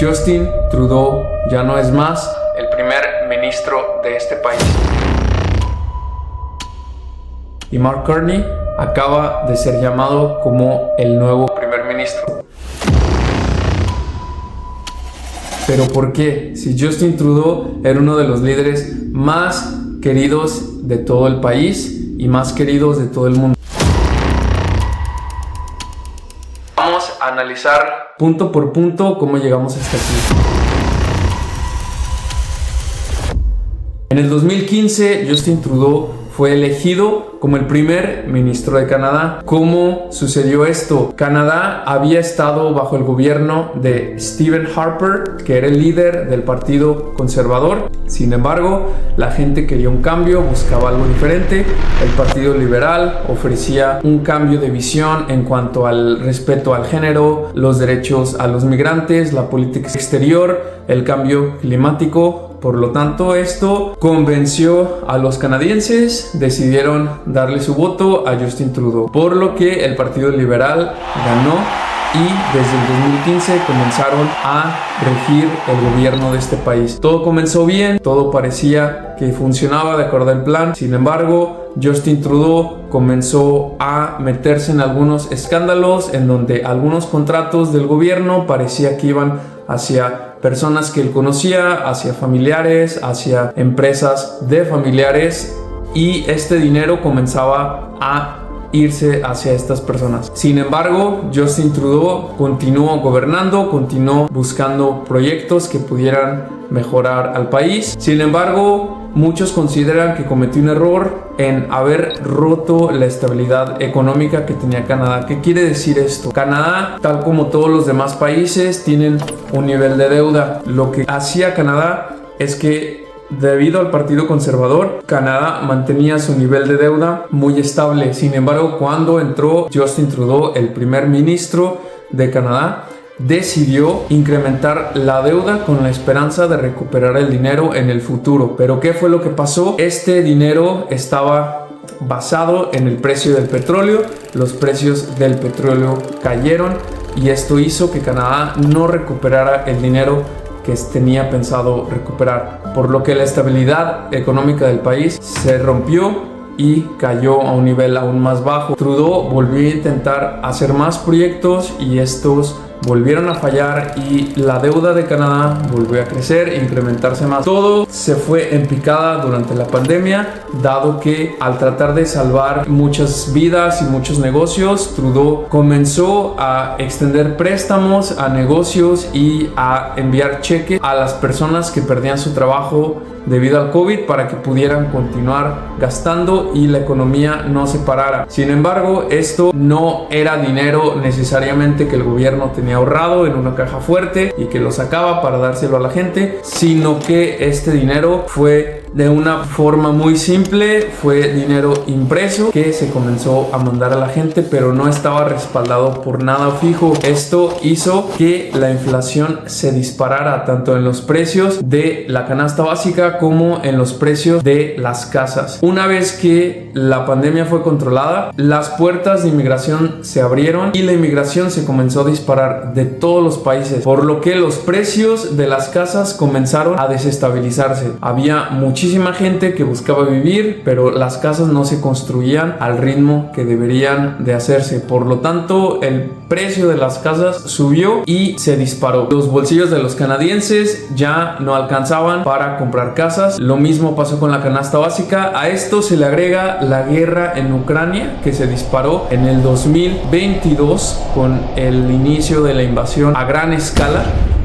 Justin Trudeau ya no es más el primer ministro de este país. Y Mark Carney acaba de ser llamado como el nuevo primer ministro. ¿Pero por qué? Si Justin Trudeau era uno de los líderes más queridos de todo el país y más queridos de todo el mundo. Vamos a analizar punto por punto cómo llegamos hasta aquí. En el 2015, Justin Trudeau fue elegido como el primer ministro de Canadá. ¿Cómo sucedió esto? Canadá había estado bajo el gobierno de Stephen Harper, que era el líder del Partido Conservador. Sin embargo, la gente quería un cambio, buscaba algo diferente. El Partido Liberal ofrecía un cambio de visión en cuanto al respeto al género, los derechos a los migrantes, la política exterior, el cambio climático. Por lo tanto, esto convenció a los canadienses, decidieron darle su voto a Justin Trudeau, por lo que el Partido Liberal ganó y desde el 2015 comenzaron a regir el gobierno de este país. Todo comenzó bien, todo parecía que funcionaba de acuerdo al plan. Sin embargo, Justin Trudeau comenzó a meterse en algunos escándalos en donde algunos contratos del gobierno parecía que iban hacia personas que él conocía, hacia familiares, hacia empresas de familiares, y este dinero comenzaba a irse hacia estas personas. Sin embargo, Justin Trudeau continuó gobernando, continuó buscando proyectos que pudieran mejorar al país. Sin embargo, muchos consideran que cometió un error en haber roto la estabilidad económica que tenía Canadá. ¿Qué quiere decir esto? Canadá, tal como todos los demás países, tienen un nivel de deuda. Lo que hacía Canadá es que, debido al Partido Conservador, Canadá mantenía su nivel de deuda muy estable. Sin embargo, cuando entró Justin Trudeau, el primer ministro de Canadá, decidió incrementar la deuda con la esperanza de recuperar el dinero en el futuro. ¿Pero qué fue lo que pasó? Este dinero estaba basado en el precio del petróleo. Los precios del petróleo cayeron y esto hizo que Canadá no recuperara el dinero que tenía pensado recuperar, por lo que la estabilidad económica del país se rompió y cayó a un nivel aún más bajo. Trudeau volvió a intentar hacer más proyectos y estos volvieron a fallar y la deuda de Canadá volvió a crecer e incrementarse más. Todo se fue en picada durante la pandemia, dado que al tratar de salvar muchas vidas y muchos negocios, Trudeau comenzó a extender préstamos a negocios y a enviar cheques a las personas que perdían su trabajo debido al COVID para que pudieran continuar gastando y la economía no se parara. Sin embargo, esto no era dinero necesariamente que el gobierno tenía ahorrado en una caja fuerte y que lo sacaba para dárselo a la gente, sino que este dinero fue de una forma muy simple, fue dinero impreso que se comenzó a mandar a la gente, pero no estaba respaldado por nada fijo. Esto hizo que la inflación se disparara tanto en los precios de la canasta básica como en los precios de las casas. Una vez que la pandemia fue controlada, las puertas de inmigración se abrieron y la inmigración se comenzó a disparar de todos los países, por lo que los precios de las casas comenzaron a desestabilizarse. Había muchísima gente que buscaba vivir, pero las casas no se construían al ritmo que deberían de hacerse. Por lo tanto, el precio de las casas subió y se disparó. Los bolsillos de los canadienses ya no alcanzaban para comprar casas. Lo mismo pasó con la canasta básica. A esto se le agrega la guerra en Ucrania, que se disparó en el 2022 con el inicio de la invasión a gran escala.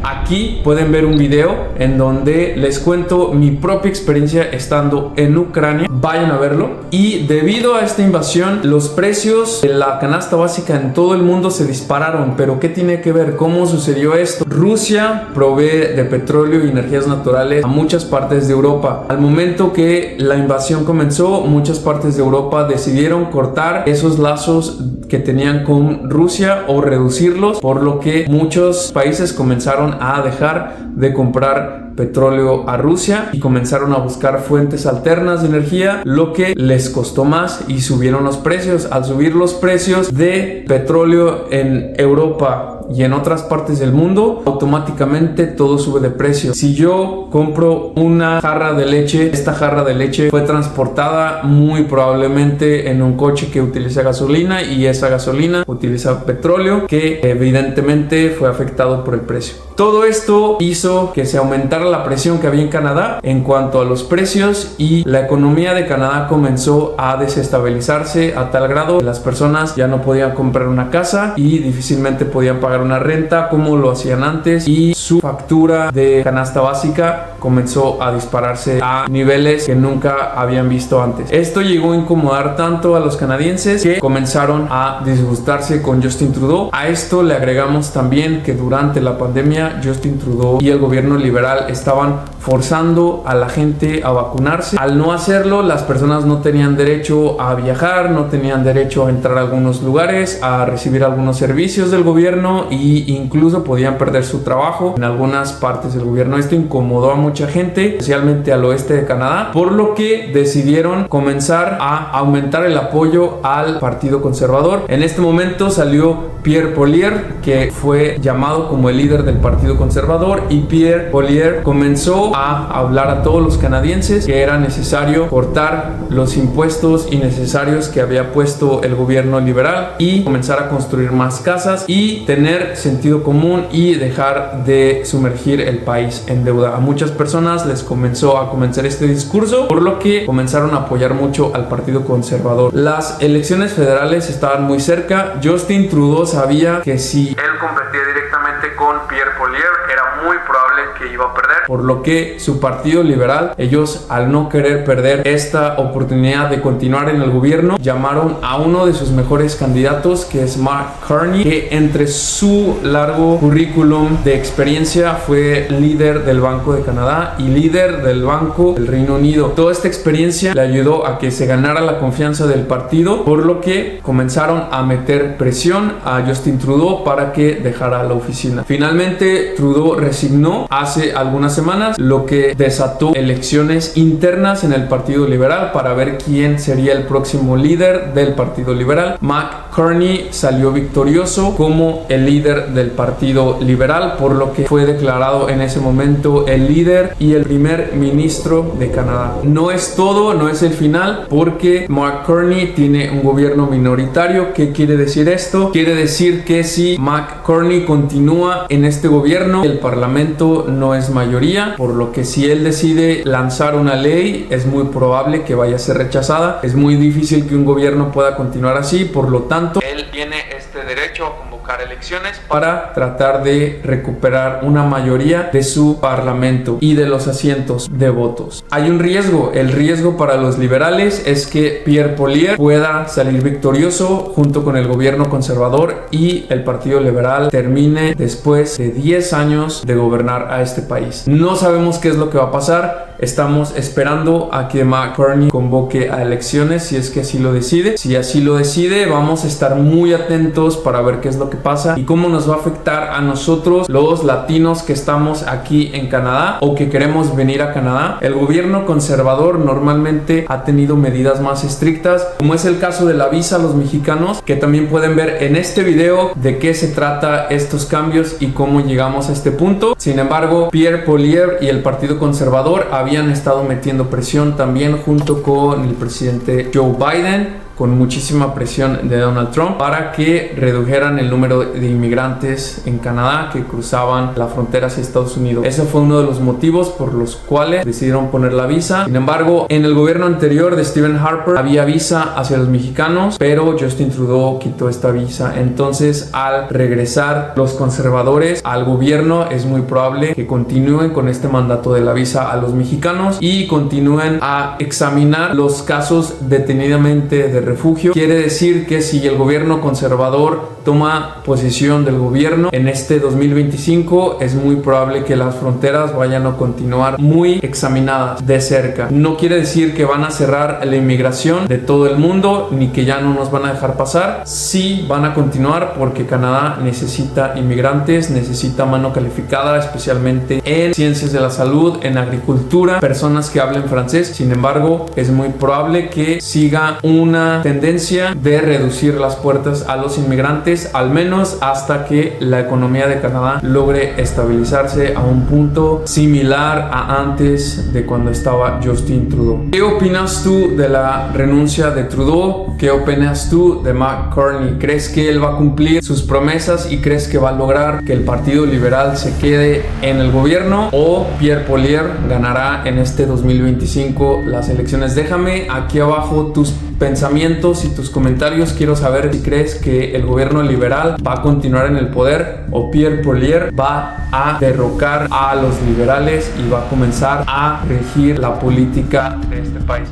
Aquí pueden ver un video en donde les cuento mi propia experiencia estando en Ucrania. Vayan a verlo. Y debido a esta invasión, los precios de la canasta básica en todo el mundo se dispararon. ¿Pero qué tiene que ver? ¿Cómo sucedió esto? Rusia provee de petróleo y energías naturales a muchas partes de Europa. Al momento que la invasión comenzó, muchas partes de Europa decidieron cortar esos lazos que tenían con Rusia o reducirlos, por lo que muchos países comenzaron a dejar de comprar petróleo a Rusia y comenzaron a buscar fuentes alternas de energía, lo que les costó más y subieron los precios. Al subir los precios de petróleo en Europa y en otras partes del mundo, automáticamente todo sube de precio. Si yo compro una jarra de leche, esta jarra de leche fue transportada muy probablemente en un coche que utiliza gasolina, y esa gasolina utiliza petróleo que evidentemente fue afectado por el precio. Todo esto hizo que se aumentara la presión que había en Canadá en cuanto a los precios, y la economía de Canadá comenzó a desestabilizarse a tal grado que las personas ya no podían comprar una casa y difícilmente podían pagar una renta como lo hacían antes, y su factura de canasta básica comenzó a dispararse a niveles que nunca habían visto antes. Esto llegó a incomodar tanto a los canadienses que comenzaron a disgustarse con Justin Trudeau. A esto le agregamos también que durante la pandemia Justin Trudeau y el gobierno liberal estaban forzando a la gente a vacunarse. Al no hacerlo, las personas no tenían derecho a viajar, no tenían derecho a entrar a algunos lugares, a recibir algunos servicios del gobierno, e incluso podían perder su trabajo en algunas partes del gobierno. Esto incomodó a mucha gente, especialmente al oeste de Canadá, por lo que decidieron comenzar a aumentar el apoyo al Partido Conservador. En este momento salió Pierre Poilievre, que fue llamado como el líder del Partido Conservador, y Pierre Poilievre comenzó a hablar a todos los canadienses que era necesario cortar los impuestos innecesarios que había puesto el gobierno liberal y comenzar a construir más casas y tener sentido común y dejar de sumergir el país en deuda. A muchas personas les comenzó a convencer este discurso, por lo que comenzaron a apoyar mucho al Partido Conservador. Las elecciones federales estaban muy cerca. Justin Trudeau sabía que si él competía directamente con Pierre Poilievre era muy probable que iba a perder, por lo que su partido liberal, ellos al no querer perder esta oportunidad de continuar en el gobierno, llamaron a uno de sus mejores candidatos, que es Mark Carney, que entre su largo currículum de experiencia fue líder del Banco de Canadá y líder del Banco del Reino Unido. Toda esta experiencia le ayudó a que se ganara la confianza del partido, por lo que comenzaron a meter presión a Justin Trudeau para que dejara la oficina. Finalmente Trudeau resignó hace algunas semanas, lo que desató elecciones internas en el Partido Liberal para ver quién sería el próximo líder del Partido Liberal. Mark Carney salió victorioso como el líder del Partido Liberal, por lo que fue declarado en ese momento el líder y el primer ministro de Canadá. No es todo, no es el final, porque Mark Carney tiene un gobierno minoritario. ¿Qué quiere decir esto? Quiere decir que si Mark Carney continúa en este gobierno, el parlamento no es mayoría, por lo que si él decide lanzar una ley, es muy probable que vaya a ser rechazada. Es muy difícil que un gobierno pueda continuar así, por lo tanto, él tiene este derecho a convocar elecciones para tratar de recuperar una mayoría de su parlamento y de los asientos de votos. Hay un riesgo. El riesgo para los liberales es que Pierre Poilievre pueda salir victorioso junto con el gobierno conservador y el Partido Liberal termine después de 10 años de gobernar a este país. No sabemos qué es lo que va a pasar. Estamos esperando a que Mark Carney convoque a elecciones, si es que así lo decide. Si así lo decide, vamos a estar muy atentos para ver qué es lo que pasa y cómo nos va a afectar a nosotros, los latinos que estamos aquí en Canadá o que queremos venir a Canadá. El gobierno conservador normalmente ha tenido medidas más estrictas, como es el caso de la visa a los mexicanos, que también pueden ver en este video de qué se trata estos cambios y cómo llegamos a este punto. Sin embargo, Pierre Poilievre y el Partido Conservador habían estado metiendo presión también junto con el presidente Joe Biden, con muchísima presión de Donald Trump, para que redujeran el número de inmigrantes en Canadá que cruzaban la frontera hacia Estados Unidos. Ese fue uno de los motivos por los cuales decidieron poner la visa. Sin embargo, en el gobierno anterior de Stephen Harper había visa hacia los mexicanos, pero Justin Trudeau quitó esta visa. Entonces, al regresar los conservadores al gobierno, es muy probable que continúen con este mandato de la visa a los mexicanos y continúen a examinar los casos detenidamente de refugio. Quiere decir que si el gobierno conservador toma posesión del gobierno en este 2025, es muy probable que las fronteras vayan a continuar muy examinadas de cerca. No quiere decir que van a cerrar la inmigración de todo el mundo ni que ya no nos van a dejar pasar. Sí van a continuar, porque Canadá necesita inmigrantes, necesita mano calificada, especialmente en ciencias de la salud, en agricultura, personas que hablen francés. Sin embargo, es muy probable que siga una una tendencia de reducir las puertas a los inmigrantes, al menos hasta que la economía de Canadá logre estabilizarse a un punto similar a antes de cuando estaba Justin Trudeau. ¿Qué opinas tú de la renuncia de Trudeau? ¿Qué opinas tú de Mark Carney? ¿Crees que él va a cumplir sus promesas y crees que va a lograr que el Partido Liberal se quede en el gobierno, o Pierre Poilievre ganará en este 2025 las elecciones? Déjame aquí abajo tus pensamientos y tus comentarios. Quiero saber si crees que el gobierno liberal va a continuar en el poder o Pierre Poilievre va a derrocar a los liberales y va a comenzar a regir la política de este país.